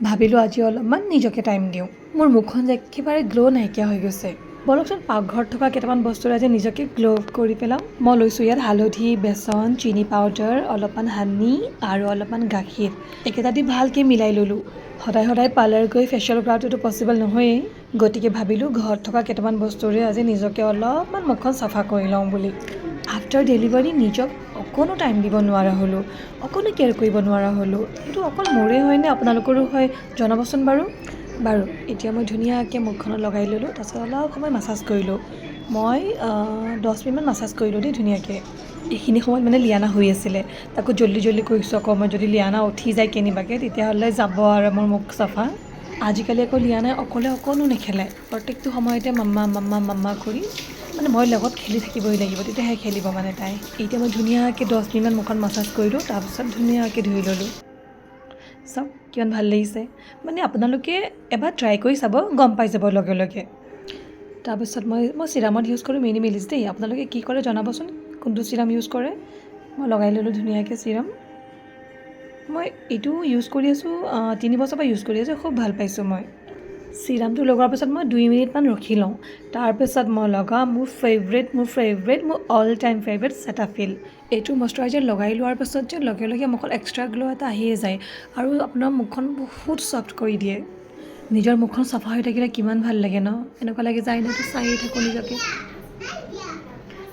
ভাবিলোঁ আজি অলপমান নিজকে টাইম দিওঁ। মোৰ মুখখন যে একেবাৰে গ্ল' নাইকিয়া হৈ গৈছে। বলকচোন পাকঘৰত থকা কেইটামান বস্তুৰে আজি নিজকে গ্ল' কৰি পেলাওঁ। মই লৈছোঁ ইয়াত হালধি, বেচন, চিনি পাউডাৰ, অলপমান হানি আৰু অলপমান গাখীৰ। একেটা দি ভালকৈ মিলাই ল'লোঁ। সদায় সদায় পাৰ্লাৰ গৈ ফেচিয়েল কৰাটোতো পচিবল নহয়েই। গতিকে ভাবিলোঁ ঘৰত থকা কেইটামান বস্তুৰে আজি নিজকে অলপমান মুখখন চাফা কৰি লওঁ বুলি। আফটাৰ ডেলিভাৰী নিজক অকণো টাইম দিব নোৱাৰা হ'লোঁ, অকণো কেয়াৰ কৰিব নোৱাৰা হ'লোঁ। সেইটো অকল মোৰে হয়নে আপোনালোকৰো হয় জনাবচোন বাৰু। এতিয়া মই ধুনীয়াকৈ মুখখনত লগাই ল'লোঁ, তাৰপিছত অলপ সময় মাছাজ কৰিলোঁ। মই 10 মিনিটমান মাছাজ কৰিলোঁ দেই ধুনীয়াকৈ। এইখিনি সময়ত মানে লিয়ানা শুই আছিলে, তাকো জল্দি কৰিছোঁ আকৌ মই যদি লিয়ানা উঠি যায় কেনিবাকৈ তেতিয়াহ'লে যাব আৰু মোৰ মুখ চাফা। আজিকালি আকৌ লিয়ানাই অকণো নেখেলে, প্ৰত্যেকটো সময়তে মাম্মা কৰি মানে মই লগত খেলি থাকিবই লাগিব, তেতিয়াহে খেলিব মানে তাই। এতিয়া মই ধুনীয়াকৈ 10 মিনিটমান মুখখন মাছাজ কৰিলোঁ, তাৰপিছত ধুনীয়াকৈ ধুই ল'লোঁ। চাওক কিমান ভাল লাগিছে। মানে আপোনালোকে এবাৰ ট্ৰাই কৰি চাব, গম পাই যাব লগে লগে। তাৰপিছত মই চিৰামত ইউজ কৰোঁ মিনিমেলিষ্ট দেই। আপোনালোকে কি কৰে জনাবচোন, কোনটো চিৰাম ইউজ কৰে। মই লগাই ল'লোঁ ধুনীয়াকৈ চিৰাম। মই এইটো ইউজ কৰি আছোঁ 3 বছৰৰ পৰা ইউজ কৰি আছোঁ, খুব ভাল পাইছোঁ মই। চিৰামটো লগোৱাৰ পিছত মই 2 মিনিটমান ৰখি লওঁ। তাৰপিছত মই লগাওঁ মোৰ ফেভৰেট, মোৰ অল টাইম ফেভৰেট চেটাফিল। এইটো মইশ্চাৰাইজাৰ লগাই লোৱাৰ পিছত যে লগে লগে মুখত এক্সট্ৰা গ্ল' এটা আহিয়ে যায় আৰু আপোনাৰ মুখখন বহুত ছফ্ট কৰি দিয়ে। নিজৰ মুখখন চাফা হৈ থাকিলে কিমান ভাল লাগে ন, এনেকুৱা লাগে যে আইনাটো চায়েই থাকোঁ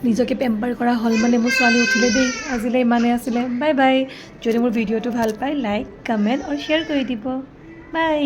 নিজকে পেম্পাৰ কৰা হ'ল মানে মোৰ ছোৱালী উঠিলে দেই। আজিলৈ ইমানেই আছিলে, বাই বাই। যদি মোৰ ভিডিঅ'টো ভাল পায় লাইক, কমেণ্ট আৰু শ্বেয়াৰ কৰি দিব। বাই।